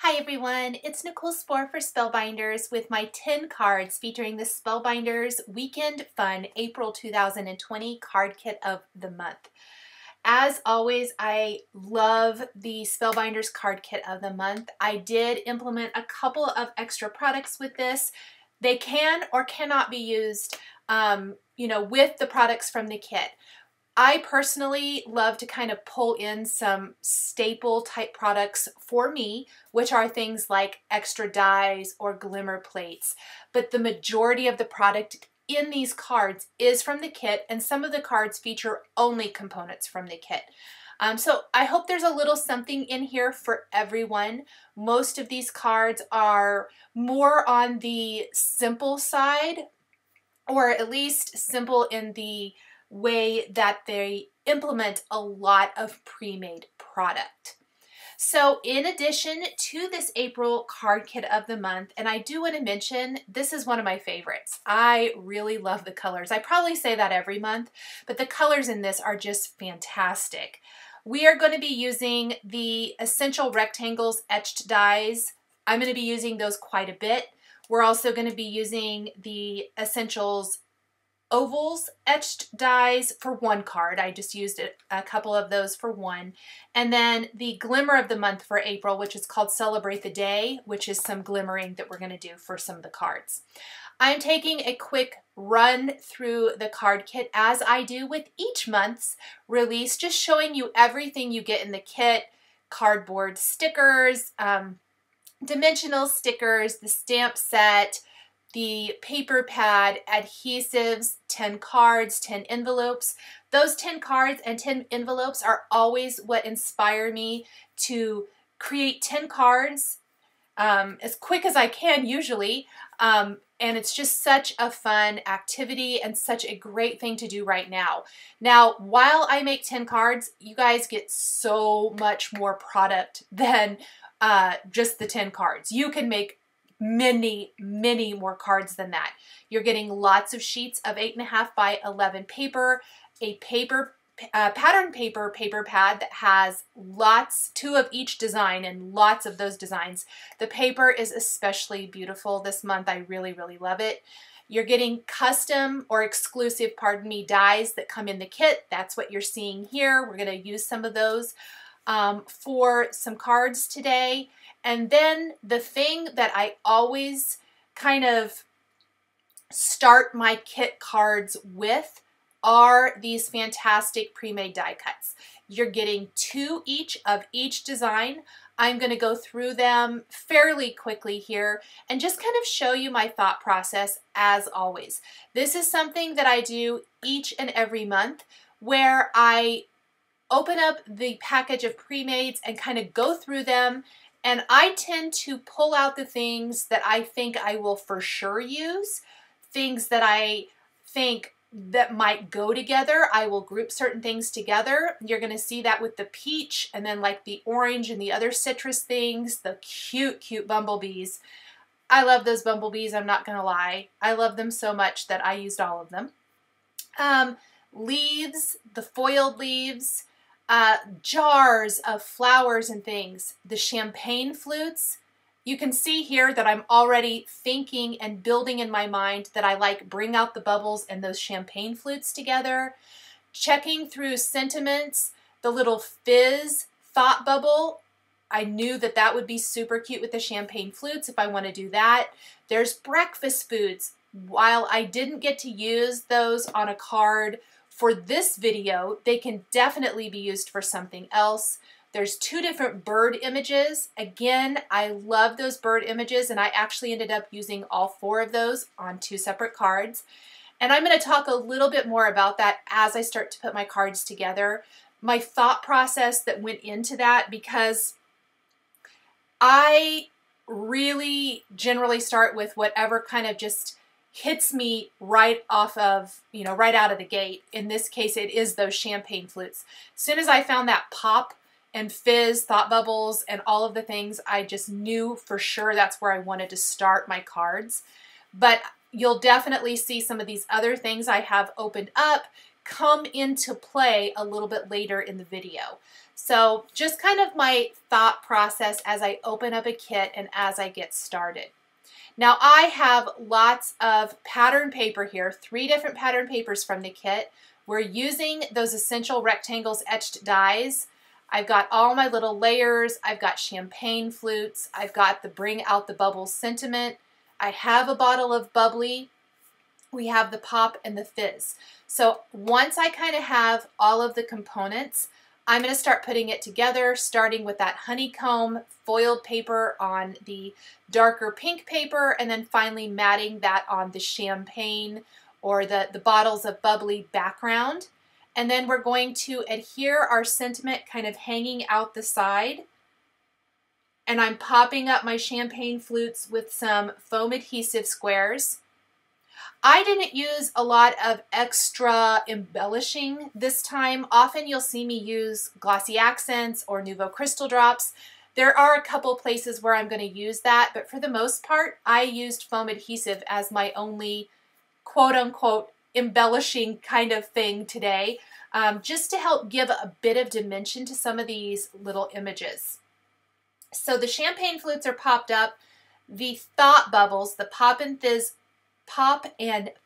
Hi everyone, it's Nicole Spohr for Spellbinders with my 10 cards featuring the Spellbinders Weekend Fun April 2020 card kit of the month. As always, I love the Spellbinders card kit of the month. I did implement a couple of extra products with this. They can or cannot be used, with the products from the kit. I personally love to kind of pull in some staple type products for me, which are things like extra dies or glimmer plates. But the majority of the product in these cards is from the kit, and some of the cards feature only components from the kit. So I hope there's a little something in here for everyone. Most of these cards are more on the simple side, or at least simple in the way that they implement a lot of pre-made product. So in addition to this April card kit of the month, and I do want to mention, this is one of my favorites. I really love the colors. I probably say that every month, but the colors in this are just fantastic. We are going to be using the Essential Rectangles Etched dies. I'm going to be using those quite a bit. We're also going to be using the Essentials Ovals Etched dies for one card. I just used a couple of those for one. And then the Glimmer of the month for April, which is called Celebrate the Day, which is some glimmering that we're going to do for some of the cards. I'm taking a quick run through the card kit as I do with each month's release, just showing you everything you get in the kit: cardboard stickers, dimensional stickers, the stamp set, the paper pad, adhesives, 10 cards, 10 envelopes. Those 10 cards and 10 envelopes are always what inspire me to create 10 cards as quick as I can usually. And it's just such a fun activity and such a great thing to do right now. Now, while I make 10 cards, you guys get so much more product than just the 10 cards. You can make many more cards than that. You're getting lots of sheets of 8.5 by 11 paper, a pattern paper pad that has two of each design and lots of those designs. The paper is especially beautiful this month. I really love it. You're getting custom or exclusive, pardon me, dies that come in the kit. That's what you're seeing here. We're going to use some of those for some cards today. And then the thing that I always kind of start my kit cards with are these fantastic pre-made die cuts. You're getting 2 each of each design. I'm going to go through them fairly quickly here and just kind of show you my thought process as always. This is something that I do each and every month, where I open up the package of pre-mades and kind of go through them. And I tend to pull out the things that I think I will for sure use, things that I think that might go together. I will group certain things together. You're going to see that with the peach, and then like the orange and the other citrus things, the cute bumblebees. I love those bumblebees, I'm not going to lie. I love them so much that I used all of them. Leaves, the foiled leaves, jars of flowers and things, the champagne flutes. You can see here that I'm already thinking and building in my mind that I bring out the bubbles and those champagne flutes together. Checking through sentiments, the little fizz thought bubble. I knew that that would be super cute with the champagne flutes if I want to do that. There's breakfast foods. While I didn't get to use those on a card for this video, they can definitely be used for something else. There's 2 different bird images. Again, I love those bird images, and I actually ended up using all 4 of those on 2 separate cards. And I'm going to talk a little bit more about that as I start to put my cards together. My thought process that went into that, because I really generally start with whatever kind of just hits me right off of, right out of the gate. In this case, it is those champagne flutes. As soon as I found that pop and fizz, thought bubbles, and all of the things, I just knew for sure that's where I wanted to start my cards. But you'll definitely see some of these other things I have opened up come into play a little bit later in the video. So just kind of my thought process as I open up a kit and as I get started. Now I have lots of pattern paper here, 3 different pattern papers from the kit. We're using those Essential Rectangles Etched dies. I've got all my little layers. I've got champagne flutes. I've got the Bring Out the Bubbles sentiment. I have a bottle of bubbly. We have the pop and the fizz. So once I kind of have all of the components, I'm going to start putting it together, starting with that honeycomb foiled paper on the darker pink paper, and then finally matting that on the champagne or the bottles of bubbly background. And then we're going to adhere our sentiment kind of hanging out the side. And I'm popping up my champagne flutes with some foam adhesive squares. I didn't use a lot of extra embellishing this time. Often you'll see me use glossy accents or Nuvo crystal drops. There are a couple places where I'm going to use that, but for the most part, I used foam adhesive as my only quote-unquote embellishing kind of thing today, just to help give a bit of dimension to some of these little images. So the champagne flutes are popped up. The thought bubbles, the pop and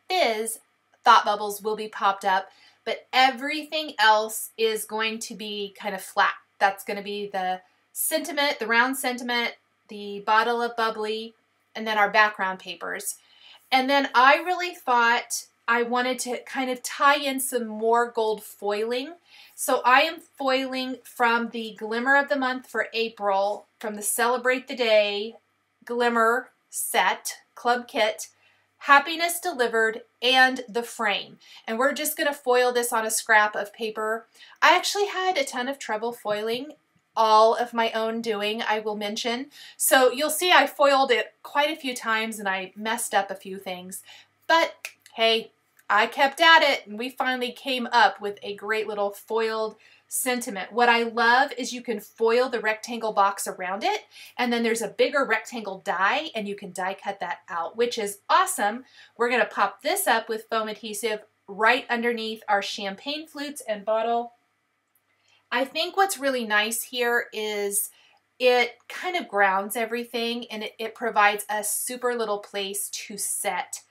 fizz thought bubbles will be popped up, but everything else is going to be kind of flat. That's going to be the sentiment, the round sentiment, the bottle of bubbly, and then our background papers. And then I really thought I wanted to kind of tie in some more gold foiling. So I am foiling from the Glimmer of the Month for April, from the Celebrate the Day Glimmer set, club kit, Happiness Delivered, and the frame. And we're just going to foil this on a scrap of paper. I actually had a ton of trouble foiling, all of my own doing, I will mention. So you'll see I foiled it quite a few times and I messed up a few things. But hey, I kept at it and we finally came up with a great little foiled sentiment. What I love is you can foil the rectangle box around it, and then there's a bigger rectangle die and you can die cut that out, which is awesome. We're going to pop this up with foam adhesive right underneath our champagne flutes and bottle. I think what's really nice here is it kind of grounds everything, and it provides a super little place to set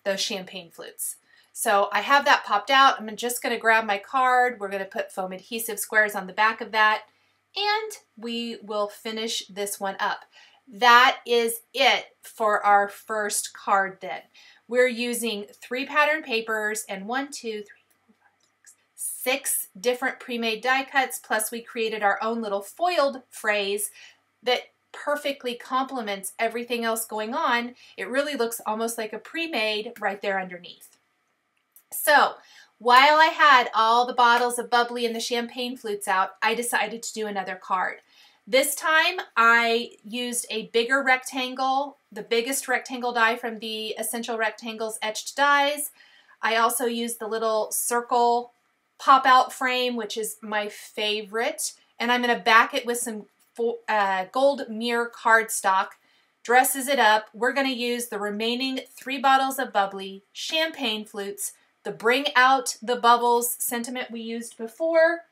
those champagne flutes. So I have that popped out. I'm just going to grab my card. We're going to put foam adhesive squares on the back of that, and we will finish this one up. That is it for our first card then. We're using 3 pattern papers and 6 different pre-made die cuts, plus we created our own little foiled phrase that perfectly complements everything else going on. It really looks almost like a pre-made right there underneath. So while I had all the bottles of bubbly and the champagne flutes out, I decided to do another card. This time I used a bigger rectangle, the biggest rectangle die from the Essential Rectangles Etched dies. I also used the little circle pop-out frame, which is my favorite, and I'm going to back it with some gold mirror cardstock. Dresses it up. We're going to use the remaining 3 bottles of bubbly, champagne flutes, the Bring Out the Bubbles sentiment we used before.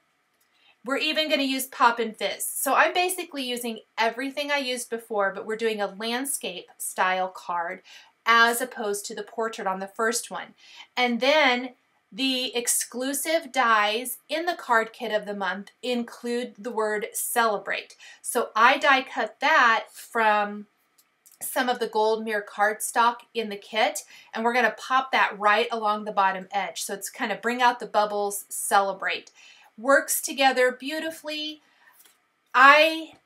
We're even going to use pop and fizz. So I'm basically using everything I used before, but we're doing a landscape style card as opposed to the portrait on the first one. And then the exclusive dies in the card kit of the month include the word celebrate. So I die cut that from some of the gold mirror cardstock in the kit, and we're going to pop that right along the bottom edge. So it's kind of Bring Out the Bubbles, celebrate. Works together beautifully. I,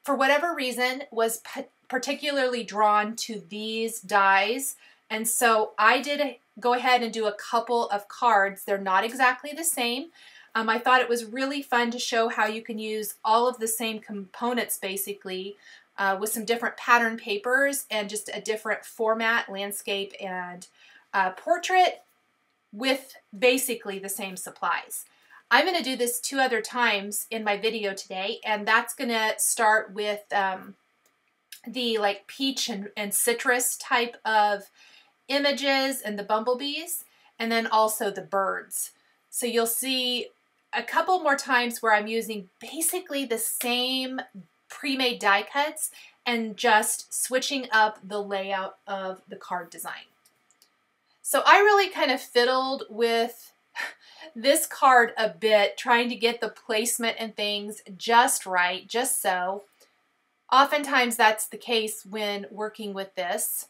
for whatever reason, was particularly drawn to these dies, and so I did go ahead and do a couple of cards. They're not exactly the same. I thought it was really fun to show how you can use all of the same components basically with some different pattern papers and just a different format, landscape and portrait, with basically the same supplies. I'm going to do this 2 other times in my video today, and that's going to start with the like peach and citrus type of images and the bumblebees. and then also the birds. So you'll see a couple more times where I'm using basically the same pre-made die cuts and just switching up the layout of the card design. So I really kind of fiddled with this card a bit, trying to get the placement and things just right, just so. Oftentimes that's the case when working with this.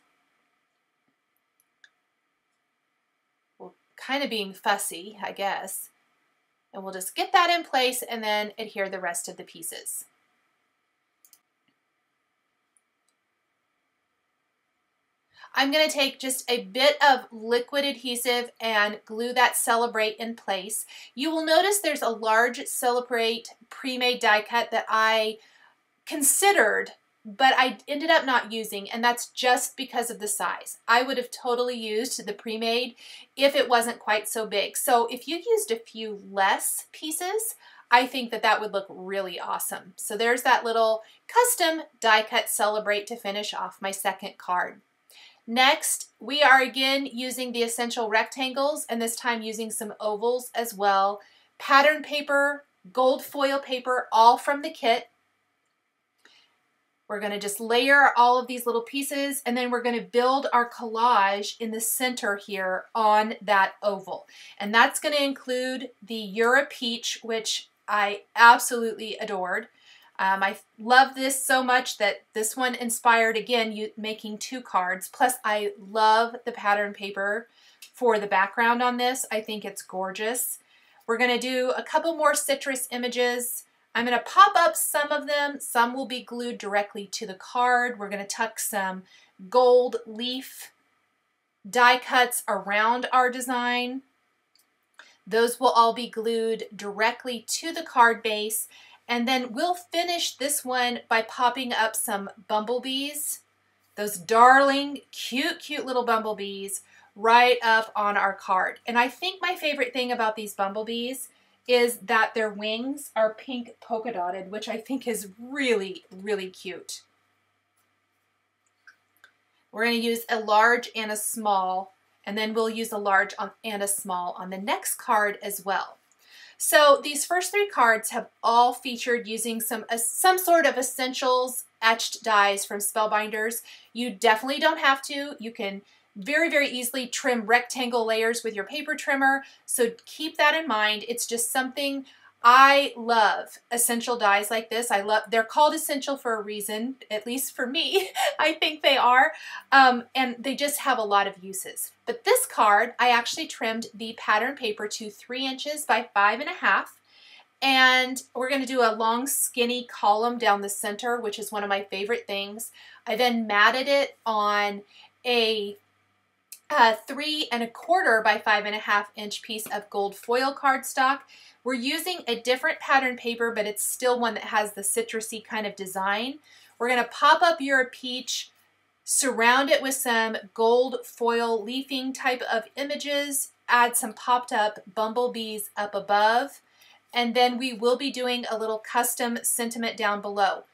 Well, kind of being fussy, I guess. And we'll just get that in place and then adhere the rest of the pieces. I'm going to take just a bit of liquid adhesive and glue that Celebrate in place. You will notice there's a large Celebrate pre-made die cut that I considered, but I ended up not using, and that's just because of the size. I would have totally used the pre-made if it wasn't quite so big. So if you used a few less pieces, I think that that would look really awesome. So there's that little custom die cut Celebrate to finish off my second card. Next, we are again using the essential rectangles, and this time using some ovals as well. Pattern paper, gold foil paper, all from the kit. We're going to just layer all of these little pieces, and then we're going to build our collage in the center here on that oval. And that's going to include the Euro Peach, which I absolutely adored. I love this so much that this one inspired, again, making 2 cards. Plus, I love the pattern paper for the background on this. I think it's gorgeous. We're going to do a couple more citrus images. I'm going to pop up some of them. Some will be glued directly to the card. We're going to tuck some gold leaf die cuts around our design. Those will all be glued directly to the card base. And then we'll finish this one by popping up some bumblebees, those darling, cute, cute little bumblebees right up on our card. And I think my favorite thing about these bumblebees is that their wings are pink polka dotted, which I think is really, really cute. We're going to use a large and a small, and then we'll use a large and a small on the next card as well. So these first 3 cards have all featured using some sort of essentials etched dies from Spellbinders. You definitely don't have to. You can very, very easily trim rectangle layers with your paper trimmer. So keep that in mind. It's just something I love. Essential dies like this. They're called essential for a reason, at least for me. I think they are. And they just have a lot of uses. But this card, I actually trimmed the pattern paper to 3 inches by 5.5. And we're going to do a long skinny column down the center, which is one of my favorite things. I then matted it on a 3¼ by 5.5 inch piece of gold foil cardstock. We're using a different pattern paper, but it's still one that has the citrusy kind of design. We're going to pop up Euro Peach, surround it with some gold foil leafing type of images, add some popped up bumblebees up above, and then we will be doing a little custom sentiment down below.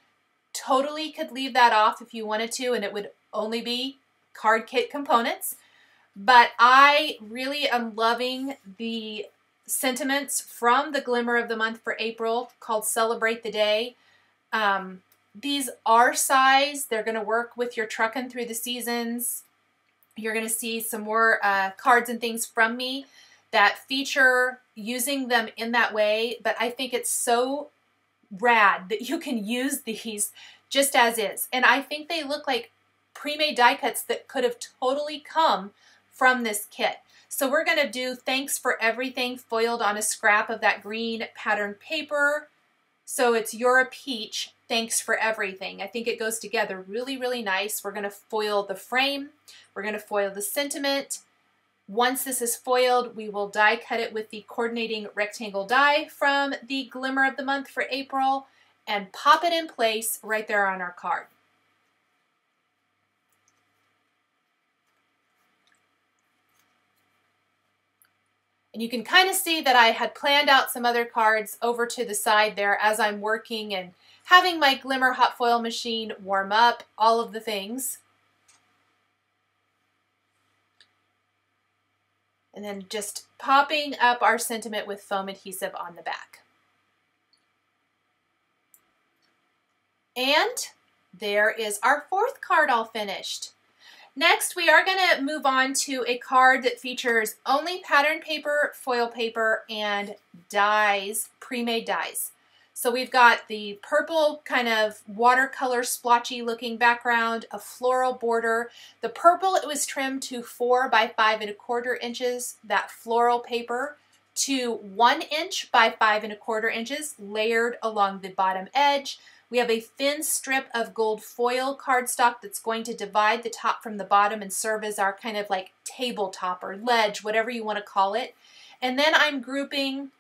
Totally could leave that off if you wanted to, and it would only be card kit components. But I really am loving the sentiments from the Glimmer of the Month for April called Celebrate the Day. These are size. They're going to work with your trucking through the seasons. You're going to see some more cards and things from me that feature using them in that way. But I think it's so rad that you can use these just as is. And I think they look like pre-made die cuts that could have totally come from this kit. So we're going to do Thanks for Everything foiled on a scrap of that green pattern paper. So it's Euro Peach, Thanks for Everything. I think it goes together really, really nice. We're going to foil the frame. We're going to foil the sentiment. Once this is foiled, we will die cut it with the coordinating rectangle die from the Glimmer of the Month for April and pop it in place right there on our card. And you can kind of see that I had planned out some other cards over to the side there as I'm working and having my Glimmer hot foil machine warm up, all of the things. And then just popping up our sentiment with foam adhesive on the back. And there is our fourth card all finished. Next, we are going to move on to a card that features only pattern paper, foil paper, and dies, pre-made dies. So we've got the purple kind of watercolor splotchy looking background, a floral border. The purple, it was trimmed to 4 by 5 1/4 inches. That floral paper to 1 inch by 5 1/4 inches, layered along the bottom edge. We have a thin strip of gold foil cardstock that's going to divide the top from the bottom and serve as our kind of like tabletop or ledge, whatever you want to call it. And then I'm grouping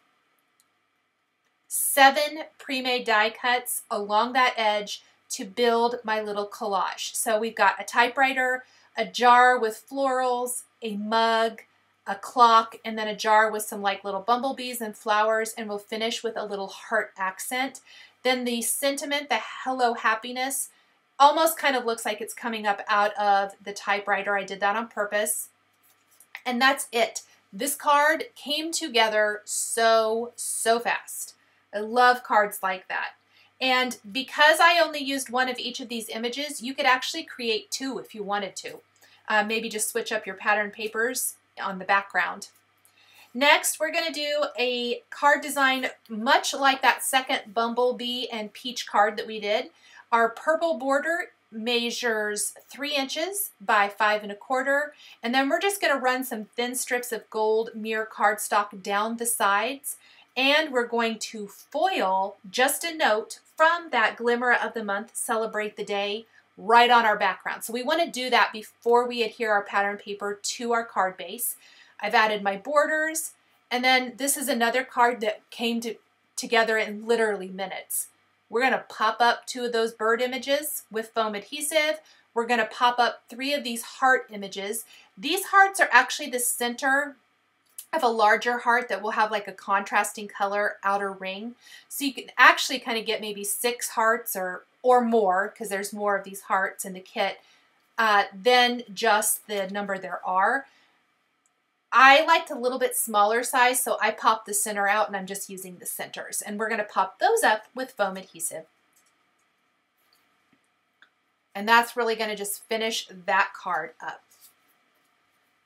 7 pre-made die cuts along that edge to build my little collage. So we've got a typewriter, a jar with florals, a mug, a clock, and then a jar with some like little bumblebees and flowers, and we'll finish with a little heart accent. Then the sentiment, the hello happiness, almost kind of looks like it's coming up out of the typewriter. I did that on purpose. And that's it. This card came together so fast. I love cards like that. And because I only used one of each of these images, you could actually create 2 if you wanted to. Maybe just switch up your pattern papers on the background. Next, we're going to do a card design much like that second bumblebee and peach card that we did. Our purple border measures 3 inches by 5 1/4, and then we're just going to run some thin strips of gold mirror cardstock down the sides, and we're going to foil just a note from that Glimmer of the Month, Celebrate the Day, right on our background. So we want to do that before we adhere our pattern paper to our card base. I've added my borders, and then this is another card that came together in literally minutes. We're going to pop up 2 of those bird images with foam adhesive. We're going to pop up 3 of these heart images. These hearts are actually the center of a larger heart that will have like a contrasting color outer ring. So you can actually kind of get maybe 6 hearts or more, because there's more of these hearts in the kit, than just the number there are. I liked a little bit smaller size, so I popped the center out and I'm just using the centers. And we're going to pop those up with foam adhesive. And that's really going to just finish that card up.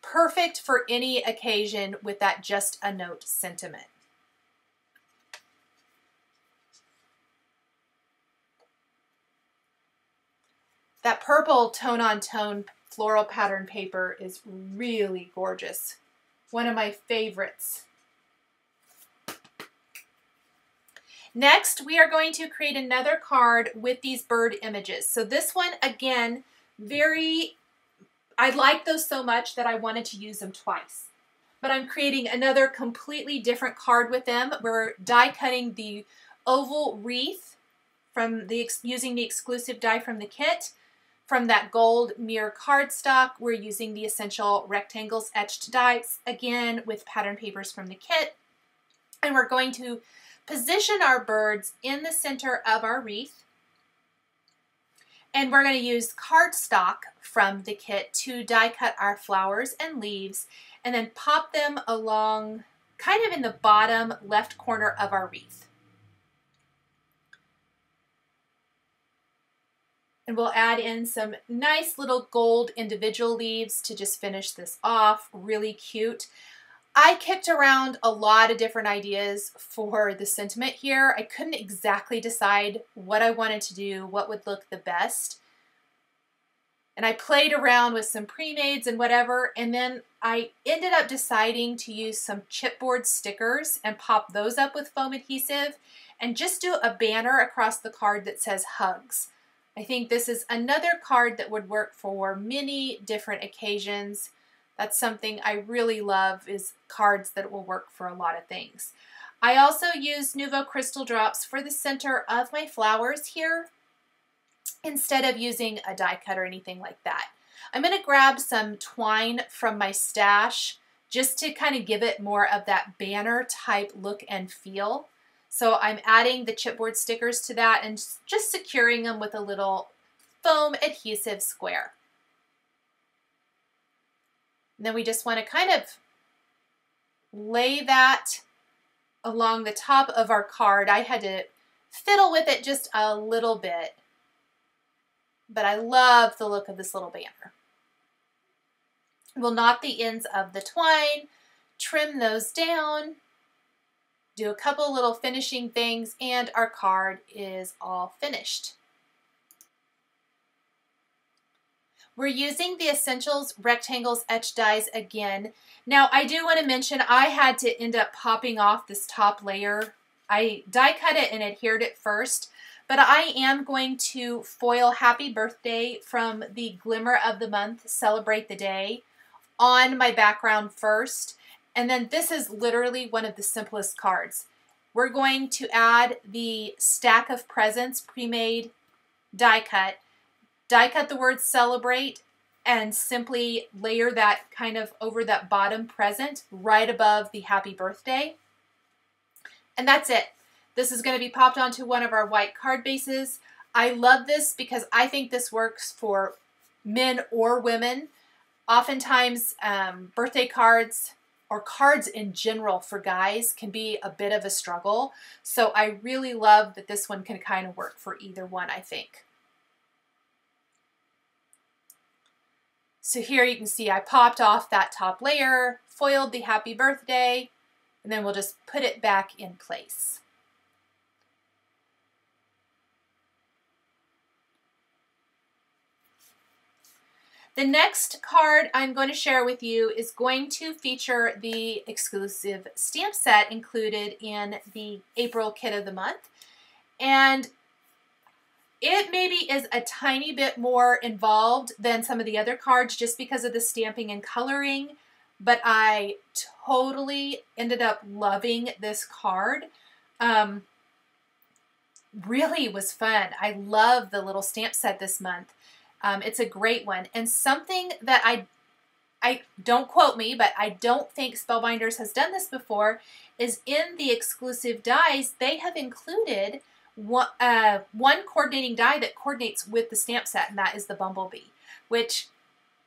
Perfect for any occasion with that just a note sentiment. That purple tone-on-tone floral pattern paper is really gorgeous. One of my favorites. Next, we are going to create another card with these bird images. So this one, again, I like those so much that I wanted to use them twice. But I'm creating another completely different card with them. We're die cutting the Oval Wreath from using the exclusive die from the kit. From that gold mirror cardstock, we're using the Essential Rectangles Etched dies, again with pattern papers from the kit. And we're going to position our birds in the center of our wreath. And we're going to use cardstock from the kit to die cut our flowers and leaves, and then pop them along kind of in the bottom left corner of our wreath. And we'll add in some nice little gold individual leaves to just finish this off. Really cute. I kicked around a lot of different ideas for the sentiment here. I couldn't exactly decide what I wanted to do, what would look the best. And I played around with some pre-mades and whatever, and then I ended up deciding to use some chipboard stickers and pop those up with foam adhesive and just do a banner across the card that says hugs. I think this is another card that would work for many different occasions. That's something I really love, is cards that will work for a lot of things. I also used Nuvo crystal drops for the center of my flowers here, instead of using a die cut or anything like that. I'm going to grab some twine from my stash just to kind of give it more of that banner type look and feel. So I'm adding the chipboard stickers to that and just securing them with a little foam adhesive square. And then we just want to kind of lay that along the top of our card. I had to fiddle with it just a little bit, but I love the look of this little banner. We'll knot the ends of the twine, trim those down, do a couple little finishing things, and our card is all finished. We're using the Essentials Rectangles Etched dies again. Now, I do want to mention I had to end up popping off this top layer. I die cut it and adhered it first, but I am going to foil Happy Birthday from the Glimmer of the Month, Celebrate the Day, on my background first. And then this is literally one of the simplest cards. We're going to add the Stack of Presents pre-made die cut the word celebrate, and simply layer that kind of over that bottom present right above the happy birthday. And that's it. This is going to be popped onto one of our white card bases. I love this because I think this works for men or women. Oftentimes, birthday cards or cards in general for guys can be a bit of a struggle. So I really love that this one can kind of work for either one, I think. So here you can see I popped off that top layer, foiled the happy birthday, and then we'll just put it back in place. The next card I'm going to share with you is going to feature the exclusive stamp set included in the April kit of the month. And it maybe is a tiny bit more involved than some of the other cards just because of the stamping and coloring, but I totally ended up loving this card. Really was fun. I love the little stamp set this month. It's a great one. And something that I don't quote me, but I don't think Spellbinders has done this before, is in the exclusive dies, they have included one coordinating die that coordinates with the stamp set, and that is the bumblebee, which,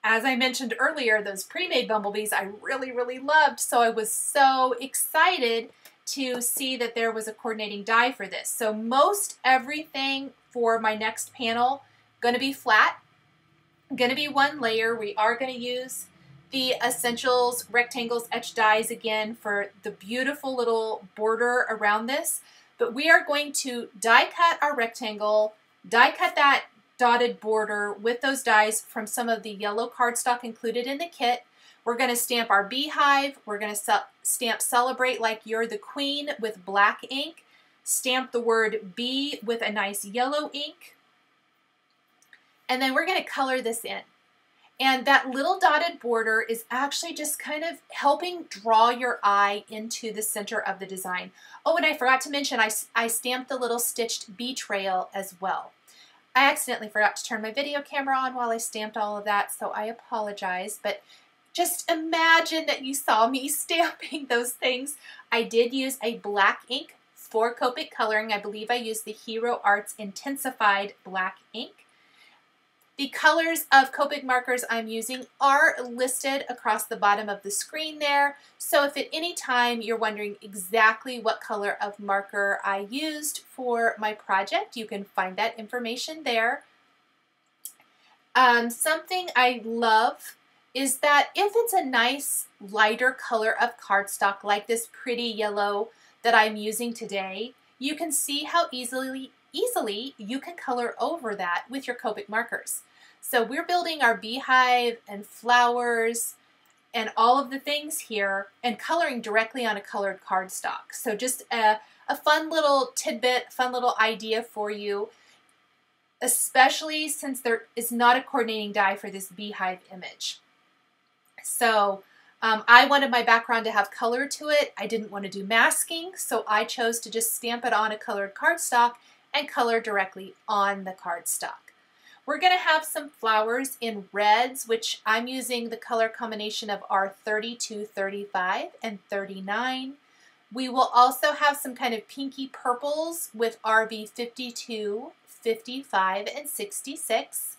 as I mentioned earlier, those pre-made bumblebees I really, really loved. So I was so excited to see that there was a coordinating die for this. So most everything for my next panel going to be flat, going to be one layer. We are going to use the Essentials Rectangles Etched dies again for the beautiful little border around this. But we are going to die cut our rectangle, die cut that dotted border with those dies from some of the yellow cardstock included in the kit. We're going to stamp our beehive. We're going to stamp Celebrate Like You're the Queen with black ink. Stamp the word bee with a nice yellow ink. And then we're going to color this in. And that little dotted border is actually just kind of helping draw your eye into the center of the design. Oh, and I forgot to mention, I stamped the little stitched bee trail as well. I accidentally forgot to turn my video camera on while I stamped all of that, so I apologize. But just imagine that you saw me stamping those things. I did use a black ink for Copic coloring. I believe I used the Hero Arts Intensified black ink. The colors of Copic markers I'm using are listed across the bottom of the screen there. So if at any time you're wondering exactly what color of marker I used for my project, you can find that information there. Something I love is that if it's a nice lighter color of cardstock like this pretty yellow that I'm using today, you can see how easily you can color over that with your Copic markers. So we're building our beehive and flowers and all of the things here and coloring directly on a colored cardstock. So just a fun little tidbit, fun little idea for you, especially since there is not a coordinating die for this beehive image. So I wanted my background to have color to it. I didn't want to do masking, so I chose to just stamp it on a colored cardstock and color directly on the cardstock. We're going to have some flowers in reds, which I'm using the color combination of R32, 35, and 39. We will also have some kind of pinky purples with RB 52, 55, and 66.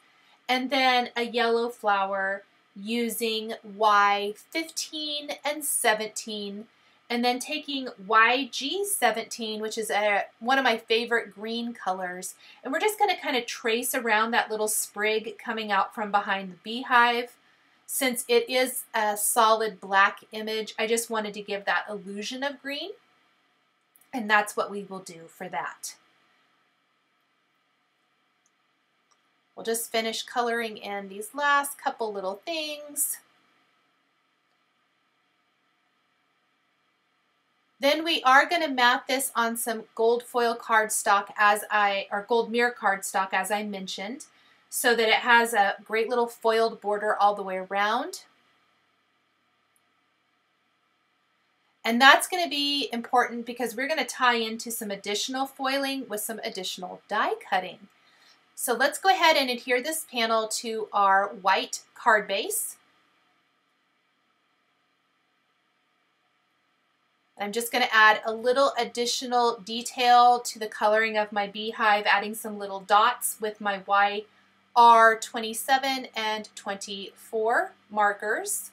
And then a yellow flower using Y15 and 17. And then taking YG17, which is one of my favorite green colors, and we're just going to kind of trace around that little sprig coming out from behind the beehive. Since it is a solid black image, I just wanted to give that illusion of green, and that's what we will do for that. We'll just finish coloring in these last couple little things. Then we are going to mat this on some gold foil cardstock or gold mirror cardstock as I mentioned, so that it has a great little foiled border all the way around. And that's going to be important because we're going to tie into some additional foiling with some additional die cutting. So let's go ahead and adhere this panel to our white card base. I'm just going to add a little additional detail to the coloring of my beehive, adding some little dots with my YR27 and 24 markers.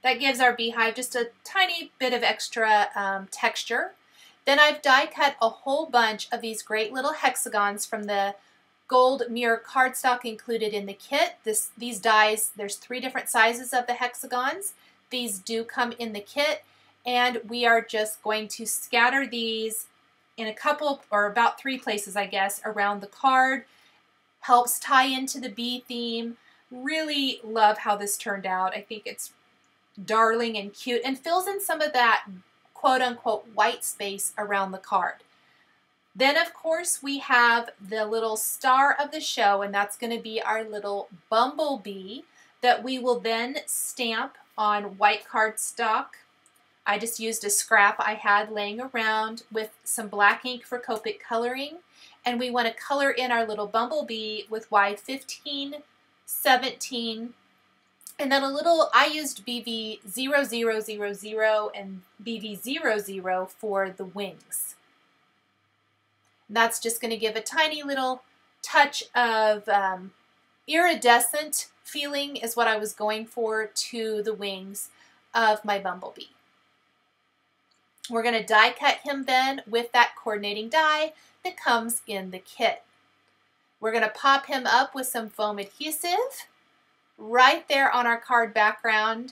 That gives our beehive just a tiny bit of extra texture. Then I've die cut a whole bunch of these great little hexagons from the gold mirror cardstock included in the kit. These dies, there's 3 different sizes of the hexagons. These do come in the kit. And we are just going to scatter these in a couple, or about 3 places, I guess, around the card. Helps tie into the bee theme. Really love how this turned out. I think it's darling and cute and fills in some of that quote-unquote white space around the card. Then, of course, we have the little star of the show, and that's going to be our little bumblebee that we will then stamp on white cardstock. I just used a scrap I had laying around with some black ink for Copic coloring, and we want to color in our little bumblebee with Y15, 17, and then a little, I used BV0000 and BV00 for the wings. That's just going to give a tiny little touch of iridescent feeling is what I was going for to the wings of my bumblebee. We're going to die cut him then with that coordinating die that comes in the kit. We're going to pop him up with some foam adhesive right there on our card background.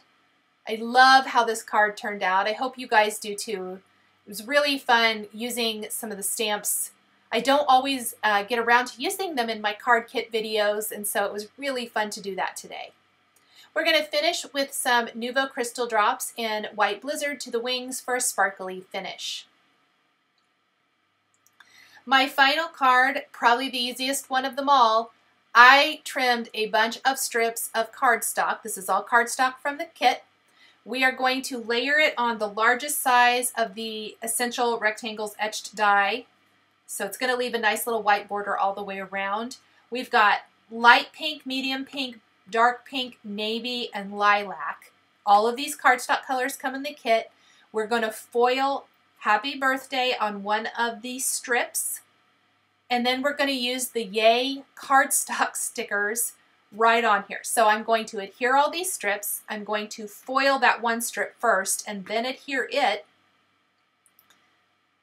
I love how this card turned out. I hope you guys do too. It was really fun using some of the stamps. I don't always get around to using them in my card kit videos, and so it was really fun to do that today. We're going to finish with some Nuvo crystal drops in White Blizzard to the wings for a sparkly finish. My final card, probably the easiest one of them all, I trimmed a bunch of strips of cardstock. This is all cardstock from the kit. We are going to layer it on the largest size of the Essential Rectangles Etched die. So it's going to leave a nice little white border all the way around. We've got light pink, medium pink, dark pink, navy, and lilac. All of these cardstock colors come in the kit. We're going to foil Happy Birthday on one of these strips. And then we're going to use the Yay cardstock stickers right on here. So I'm going to adhere all these strips. I'm going to foil that one strip first and then adhere it.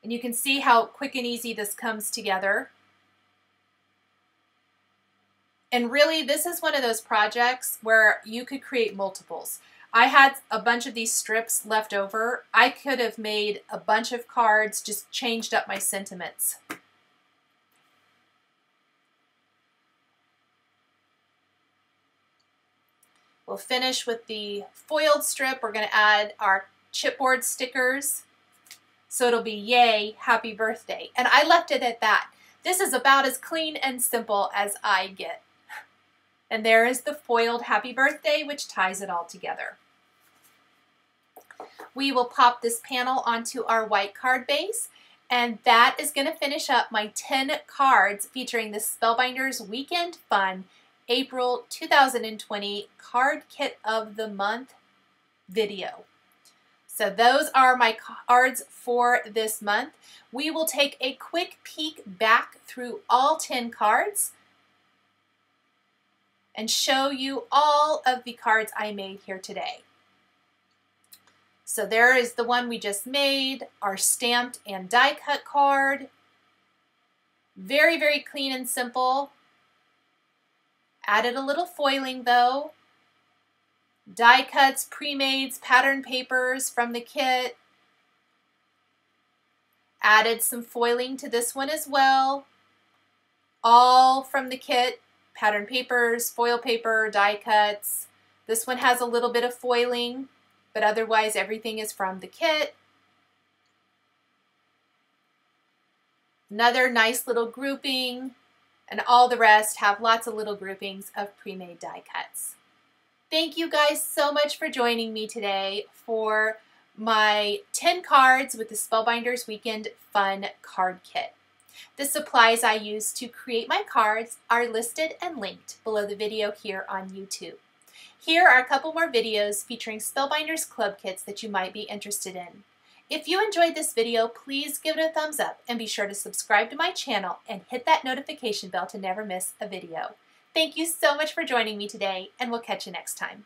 And you can see how quick and easy this comes together. And really, this is one of those projects where you could create multiples. I had a bunch of these strips left over. I could have made a bunch of cards, just changed up my sentiments. We'll finish with the foiled strip. We're going to add our chipboard stickers. So it'll be Yay, Happy Birthday. And I left it at that. This is about as clean and simple as I get. And there is the foiled Happy Birthday, which ties it all together. We will pop this panel onto our white card base, and that is going to finish up my 10 cards featuring the Spellbinders Weekend Fun April 2020 Card Kit of the Month video. So those are my cards for this month. We will take a quick peek back through all 10 cards and show you all of the cards I made here today. So there is the one we just made, our stamped and die cut card. Very, very clean and simple. Added a little foiling though. Die cuts, pre-mades, pattern papers from the kit. Added some foiling to this one as well. All from the kit. Pattern papers, foil paper, die cuts. This one has a little bit of foiling, but otherwise everything is from the kit. Another nice little grouping, and all the rest have lots of little groupings of pre-made die cuts. Thank you guys so much for joining me today for my 10 cards with the Spellbinders Weekend Fun Card Kit. The supplies I use to create my cards are listed and linked below the video here on YouTube. Here are a couple more videos featuring Spellbinders Club Kits that you might be interested in. If you enjoyed this video, please give it a thumbs up and be sure to subscribe to my channel and hit that notification bell to never miss a video. Thank you so much for joining me today, and we'll catch you next time.